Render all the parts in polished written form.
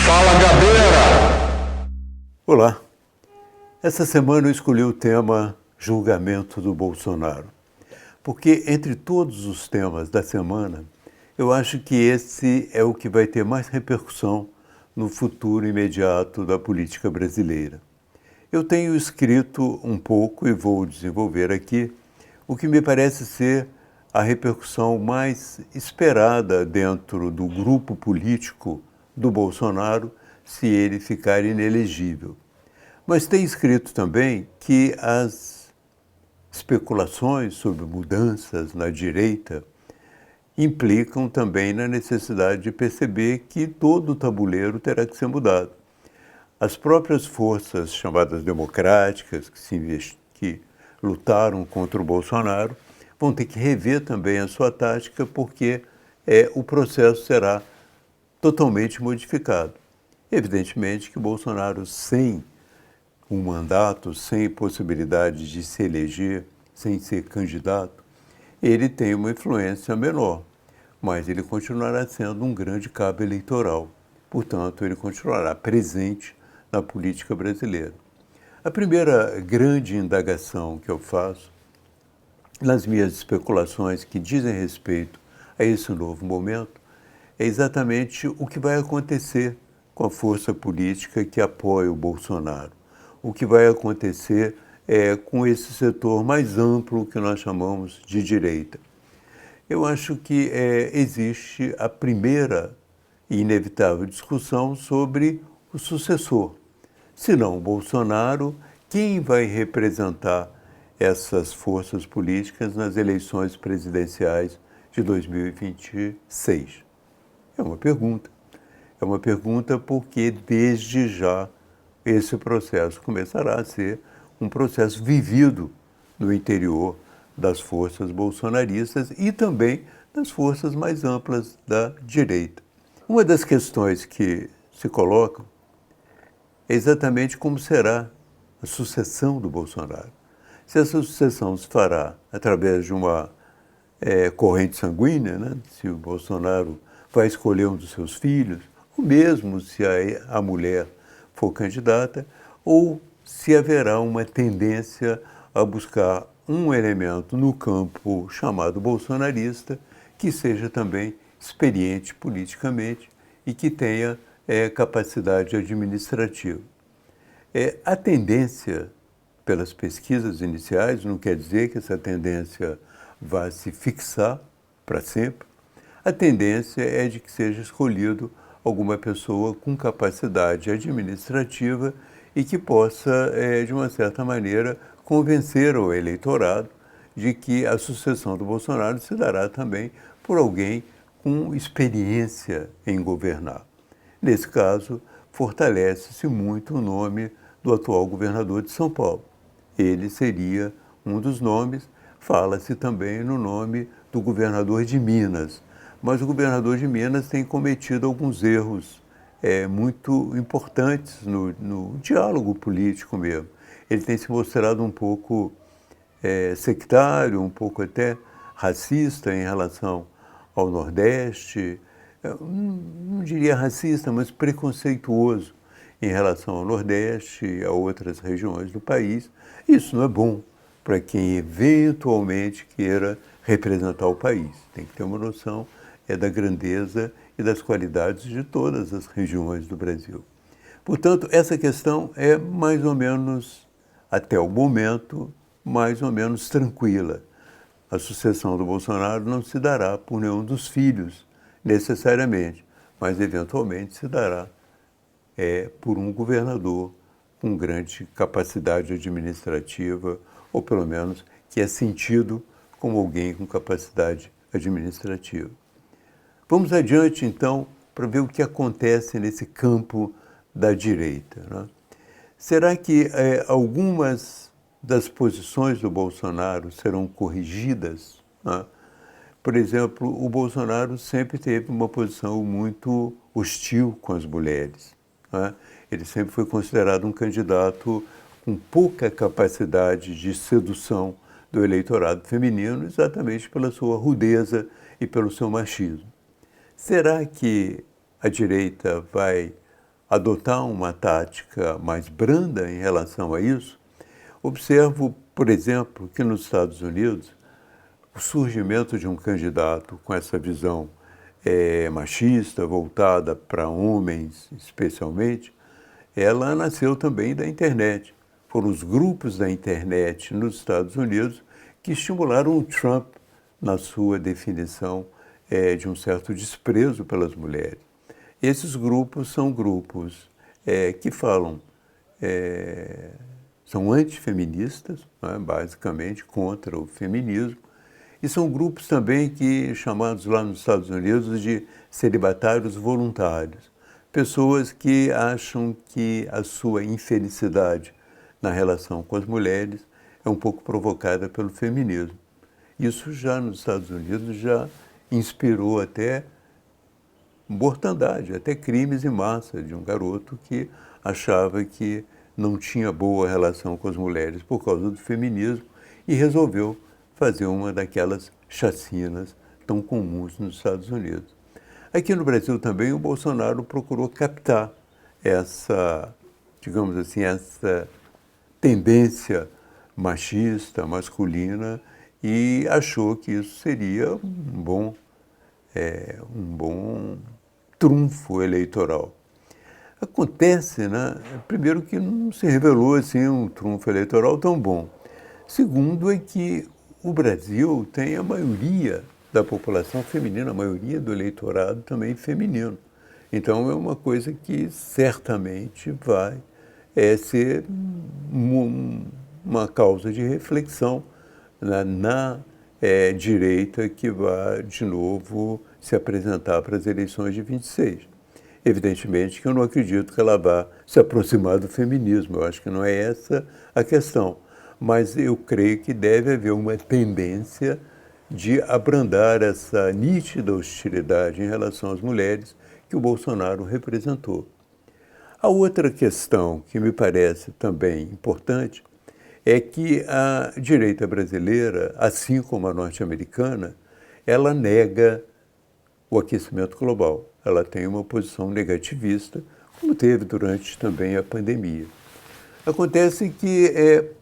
Fala, Gabeira! Olá, essa semana eu escolhi o tema julgamento do Bolsonaro, porque entre todos os temas da semana, eu acho que esse é o que vai ter mais repercussão no futuro imediato da política brasileira. Eu tenho escrito um pouco e vou desenvolver aqui o que me parece ser a repercussão mais esperada dentro do grupo político do Bolsonaro se ele ficar inelegível. Mas tem escrito também que as especulações sobre mudanças na direita implicam também na necessidade de perceber que todo o tabuleiro terá que ser mudado. As próprias forças chamadas democráticas, que lutaram contra o Bolsonaro, vão ter que rever também a sua tática, porque o processo será totalmente modificado. Evidentemente que Bolsonaro, sem um mandato, sem possibilidade de se eleger, sem ser candidato, ele tem uma influência menor, mas ele continuará sendo um grande cabo eleitoral. Portanto, ele continuará presente na política brasileira. A primeira grande indagação que eu faço nas minhas especulações que dizem respeito a esse novo momento é exatamente o que vai acontecer com a força política que apoia o Bolsonaro. O que vai acontecer com esse setor mais amplo que nós chamamos de direita. Eu acho que existe a primeira e inevitável discussão sobre o sucessor. Se não o Bolsonaro, quem vai representar essas forças políticas nas eleições presidenciais de 2026? É uma pergunta. É uma pergunta porque, desde já, esse processo começará a ser um processo vivido no interior das forças bolsonaristas e também das forças mais amplas da direita. Uma das questões que se colocam é exatamente como será a sucessão do Bolsonaro. Se essa sucessão se fará através de uma corrente sanguínea, né? Se o Bolsonaro vai escolher um dos seus filhos, ou mesmo se a mulher for candidata, ou se haverá uma tendência a buscar um elemento no campo chamado bolsonarista que seja também experiente politicamente e que tenha capacidade administrativa. A tendência, pelas pesquisas iniciais, não quer dizer que essa tendência vá se fixar para sempre. A tendência é de que seja escolhido alguma pessoa com capacidade administrativa e que possa, de uma certa maneira, convencer o eleitorado de que a sucessão do Bolsonaro se dará também por alguém com experiência em governar. Nesse caso, fortalece-se muito o nome do atual governador de São Paulo. Ele seria um dos nomes. Fala-se também no nome do governador de Minas, mas o governador de Minas tem cometido alguns erros muito importantes no diálogo político mesmo. Ele tem se mostrado um pouco sectário, um pouco até racista em relação ao Nordeste. Não diria racista, mas preconceituoso em relação ao Nordeste e a outras regiões do país. Isso não é bom para quem eventualmente queira representar o país. Tem que ter uma noção da grandeza e das qualidades de todas as regiões do Brasil. Portanto, essa questão é mais ou menos, até o momento, mais ou menos tranquila. A sucessão do Bolsonaro não se dará por nenhum dos filhos, necessariamente, mas eventualmente se dará por um governador com grande capacidade administrativa, ou pelo menos que é sentido como alguém com capacidade administrativa. Vamos adiante, então, para ver o que acontece nesse campo da direita, né? Será que algumas das posições do Bolsonaro serão corrigidas, né? Por exemplo, o Bolsonaro sempre teve uma posição muito hostil com as mulheres, né? Ele sempre foi considerado um candidato com pouca capacidade de sedução do eleitorado feminino, exatamente pela sua rudeza e pelo seu machismo. Será que a direita vai adotar uma tática mais branda em relação a isso? Observo, por exemplo, que nos Estados Unidos, o surgimento de um candidato com essa visão machista, voltada para homens especialmente, ela nasceu também da internet. Foram os grupos da internet nos Estados Unidos que estimularam o Trump na sua definição de um certo desprezo pelas mulheres. Esses grupos são grupos que falam, são antifeministas, né, basicamente contra o feminismo, e são grupos também chamados lá nos Estados Unidos de celibatários voluntários, pessoas que acham que a sua infelicidade na relação com as mulheres é um pouco provocada pelo feminismo. Isso já nos Estados Unidos já inspirou até mortandade, até crimes em massa de um garoto que achava que não tinha boa relação com as mulheres por causa do feminismo e resolveu fazer uma daquelas chacinas tão comuns nos Estados Unidos. Aqui no Brasil também o Bolsonaro procurou captar essa, digamos assim, essa tendência machista, masculina, e achou que isso seria um bom trunfo eleitoral. Acontece, né, primeiro que não se revelou assim um trunfo eleitoral tão bom. Segundo é que o Brasil tem a maioria da população feminina, a maioria do eleitorado também feminino. Então é uma coisa que certamente vai ser uma causa de reflexão na direita que vai, de novo, se apresentar para as eleições de 26. Evidentemente que eu não acredito que ela vá se aproximar do feminismo, eu acho que não é essa a questão, mas eu creio que deve haver uma tendência de abrandar essa nítida hostilidade em relação às mulheres que o Bolsonaro representou. A outra questão que me parece também importante é que a direita brasileira, assim como a norte-americana, ela nega o aquecimento global. Ela tem uma posição negativista, como teve durante também a pandemia. Acontece que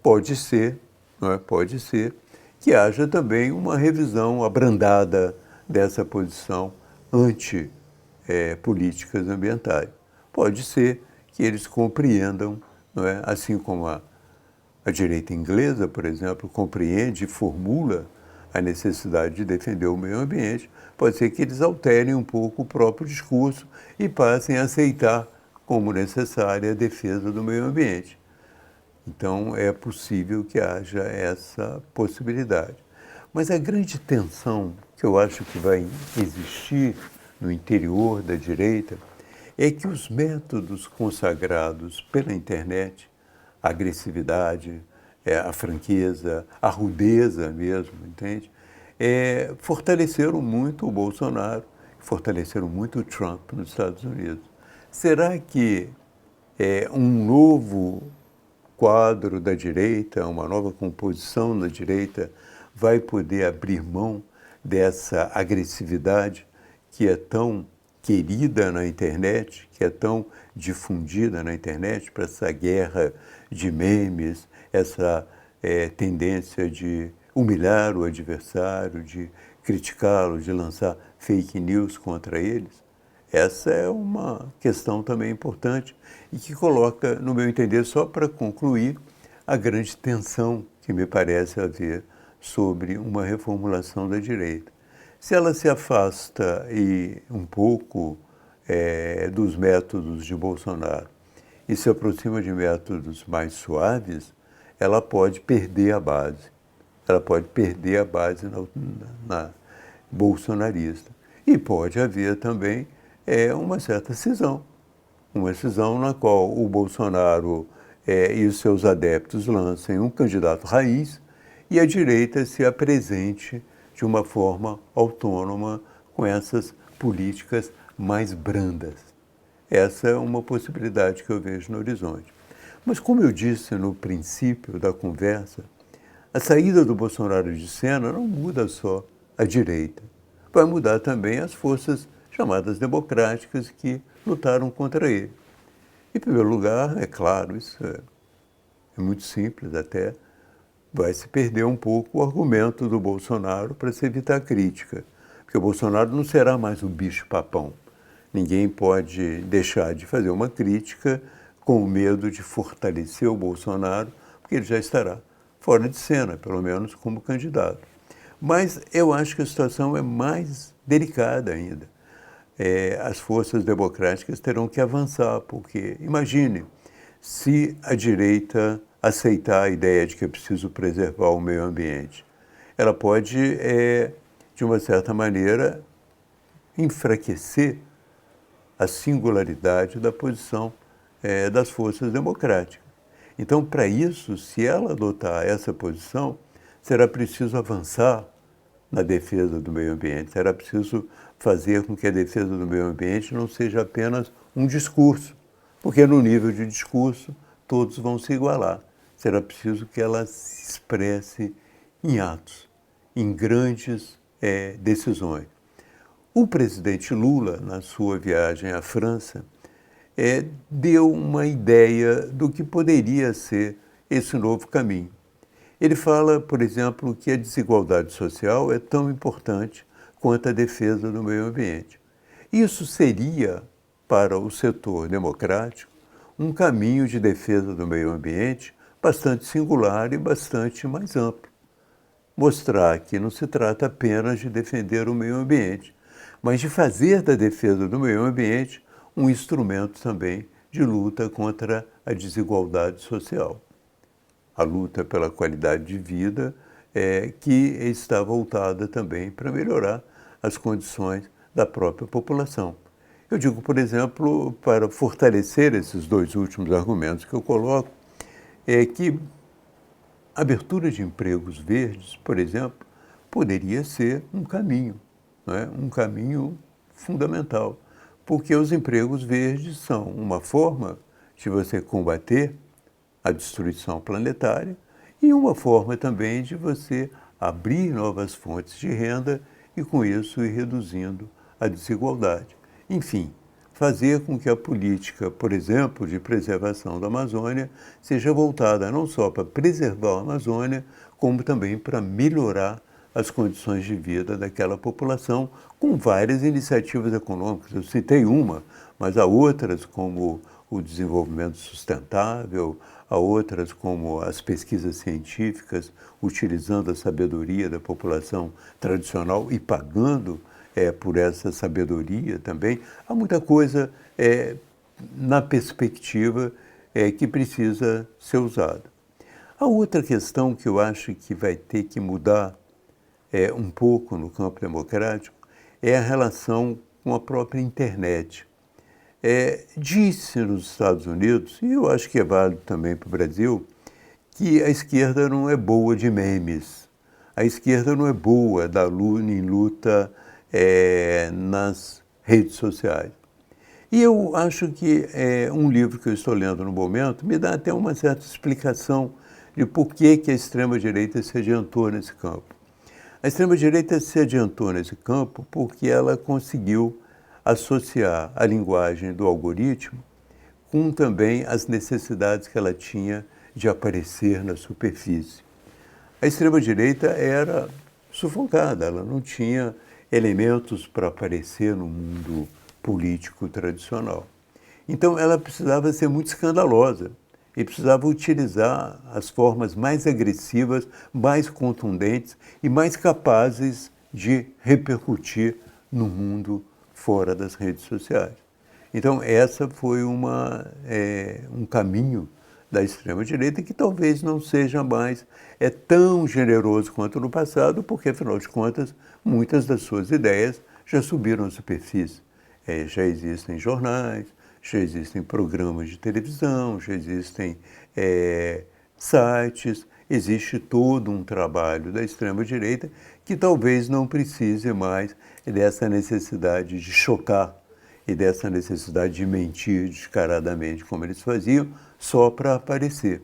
pode ser, não é? Pode ser que haja também uma revisão abrandada dessa posição anti-políticas ambientais. Pode ser que eles compreendam, não é? Assim como a direita inglesa, por exemplo, compreende e formula a necessidade de defender o meio ambiente, pode ser que eles alterem um pouco o próprio discurso e passem a aceitar como necessária a defesa do meio ambiente. Então, é possível que haja essa possibilidade. Mas a grande tensão que eu acho que vai existir no interior da direita é que os métodos consagrados pela internet, a agressividade, a franqueza, a rudeza mesmo, entende? Fortaleceram muito o Bolsonaro, fortaleceram muito o Trump nos Estados Unidos. Será que um novo quadro da direita, uma nova composição da direita, vai poder abrir mão dessa agressividade que é tão querida na internet, que é tão difundida na internet, para essa guerra de memes, essa tendência de humilhar o adversário, de criticá-lo, de lançar fake news contra eles? Essa é uma questão também importante e que coloca, no meu entender, só para concluir, a grande tensão que me parece haver sobre uma reformulação da direita. Se ela se afasta um pouco dos métodos de Bolsonaro e se aproxima de métodos mais suaves, ela pode perder a base. Ela pode perder a base na bolsonarista. E pode haver também uma certa cisão. Uma cisão na qual o Bolsonaro e os seus adeptos lancem um candidato raiz e a direita se apresente de uma forma autônoma com essas políticas mais brandas. Essa é uma possibilidade que eu vejo no horizonte. Mas, como eu disse no princípio da conversa, a saída do Bolsonaro de cena não muda só a direita, vai mudar também as forças chamadas democráticas, que lutaram contra ele. Em primeiro lugar, é claro, isso é muito simples até, vai se perder um pouco o argumento do Bolsonaro para se evitar a crítica. Porque o Bolsonaro não será mais um bicho-papão. Ninguém pode deixar de fazer uma crítica com medo de fortalecer o Bolsonaro, porque ele já estará fora de cena, pelo menos como candidato. Mas eu acho que a situação é mais delicada ainda. As forças democráticas terão que avançar, porque, imagine, se a direita aceitar a ideia de que é preciso preservar o meio ambiente, ela pode, de uma certa maneira, enfraquecer a singularidade da posição das forças democráticas. Então, para isso, se ela adotar essa posição, será preciso avançar na defesa do meio ambiente, será preciso fazer com que a defesa do meio ambiente não seja apenas um discurso, porque no nível de discurso todos vão se igualar. Será preciso que ela se expresse em atos, em grandes decisões. O presidente Lula, na sua viagem à França, deu uma ideia do que poderia ser esse novo caminho. Ele fala, por exemplo, que a desigualdade social é tão importante quanto a defesa do meio ambiente. Isso seria, para o setor democrático, um caminho de defesa do meio ambiente bastante singular e bastante mais amplo. Mostrar que não se trata apenas de defender o meio ambiente, mas de fazer da defesa do meio ambiente um instrumento também de luta contra a desigualdade social. A luta pela qualidade de vida que está voltada também para melhorar as condições da própria população. Eu digo, por exemplo, para fortalecer esses dois últimos argumentos que eu coloco, que a abertura de empregos verdes, por exemplo, poderia ser um caminho, não é? Um caminho fundamental, porque os empregos verdes são uma forma de você combater a destruição planetária e uma forma também de você abrir novas fontes de renda e, com isso, ir reduzindo a desigualdade. Enfim, fazer com que a política, por exemplo, de preservação da Amazônia, seja voltada não só para preservar a Amazônia, como também para melhorar as condições de vida daquela população, com várias iniciativas econômicas. Eu citei uma, mas há outras, como o desenvolvimento sustentável, há outras como as pesquisas científicas, utilizando a sabedoria da população tradicional e pagando por essa sabedoria também. Há muita coisa na perspectiva que precisa ser usada. A outra questão que eu acho que vai ter que mudar um pouco no campo democrático é a relação com a própria internet. Disse nos Estados Unidos, e eu acho que é válido também para o Brasil, que a esquerda não é boa de memes. A esquerda não é boa em luta nas redes sociais. E eu acho que um livro que eu estou lendo no momento me dá até uma certa explicação de por que a extrema-direita se adiantou nesse campo. A extrema-direita se adiantou nesse campo porque ela conseguiu associar a linguagem do algoritmo com também as necessidades que ela tinha de aparecer na superfície. A extrema-direita era sufocada, ela não tinha elementos para aparecer no mundo político tradicional. Então, ela precisava ser muito escandalosa e precisava utilizar as formas mais agressivas, mais contundentes e mais capazes de repercutir no mundo fora das redes sociais. Então, essa foi um caminho da extrema-direita que talvez não seja mais tão generoso quanto no passado, porque, afinal de contas, muitas das suas ideias já subiram à superfície. Já existem jornais, já existem programas de televisão, já existem sites, existe todo um trabalho da extrema-direita que talvez não precise mais dessa necessidade de chocar e dessa necessidade de mentir descaradamente, como eles faziam, só para aparecer.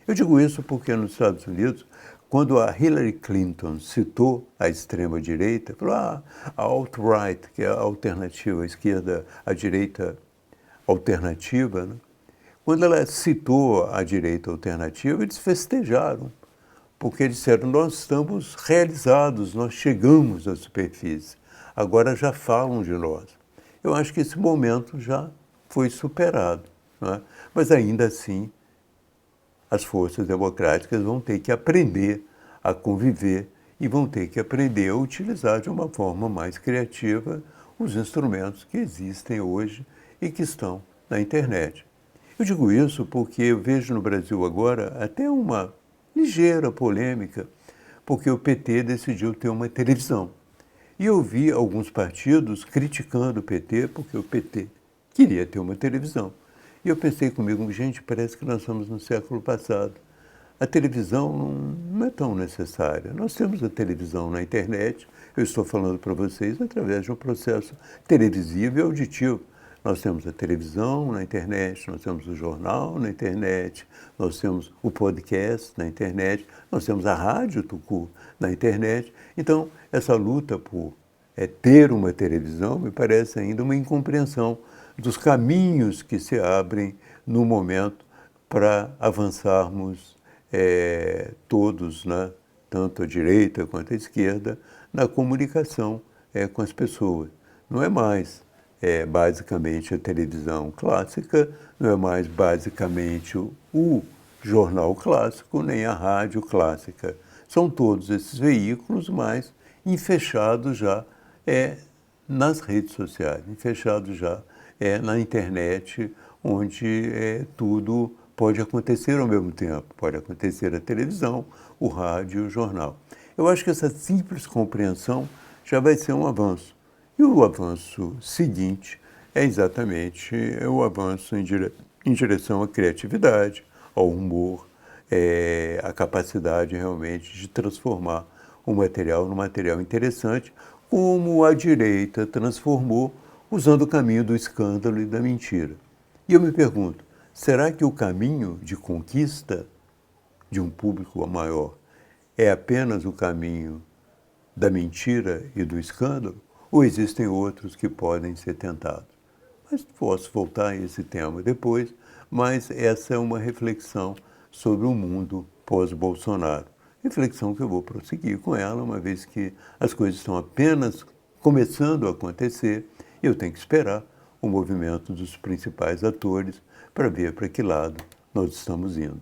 Eu digo isso porque nos Estados Unidos, quando a Hillary Clinton citou a extrema-direita, falou, a alt-right, que é a alternativa, a esquerda, a direita alternativa, né? Quando ela citou a direita alternativa, eles festejaram, porque disseram, nós estamos realizados, nós chegamos à superfície, agora já falam de nós. Eu acho que esse momento já foi superado, né? Mas ainda assim, as forças democráticas vão ter que aprender a conviver e vão ter que aprender a utilizar de uma forma mais criativa os instrumentos que existem hoje e que estão na internet. Eu digo isso porque eu vejo no Brasil agora até uma ligeira polêmica, porque o PT decidiu ter uma televisão. E eu vi alguns partidos criticando o PT, porque o PT queria ter uma televisão. E eu pensei comigo, gente, parece que nós estamos no século passado. A televisão não é tão necessária. Nós temos a televisão na internet, eu estou falando para vocês através de um processo televisivo e auditivo. Nós temos a televisão na internet, nós temos o jornal na internet, nós temos o podcast na internet, nós temos a rádio Tucu na internet. Então, essa luta por ter uma televisão me parece ainda uma incompreensão dos caminhos que se abrem no momento para avançarmos todos, né, tanto a direita quanto a esquerda, na comunicação com as pessoas. Não é mais basicamente a televisão clássica, não é mais basicamente o jornal clássico, nem a rádio clássica. São todos esses veículos, mas enfechados já nas redes sociais, enfechados já na internet, onde tudo pode acontecer ao mesmo tempo. Pode acontecer a televisão, o rádio e o jornal. Eu acho que essa simples compreensão já vai ser um avanço. E o avanço seguinte é exatamente o avanço em direção à criatividade, ao humor, à capacidade realmente de transformar o material num material interessante, como a direita transformou usando o caminho do escândalo e da mentira. E eu me pergunto, será que o caminho de conquista de um público maior é apenas o caminho da mentira e do escândalo? Ou existem outros que podem ser tentados? Mas posso voltar a esse tema depois, mas essa é uma reflexão sobre o mundo pós-Bolsonaro. Reflexão que eu vou prosseguir com ela, uma vez que as coisas estão apenas começando a acontecer, e eu tenho que esperar o movimento dos principais atores para ver para que lado nós estamos indo.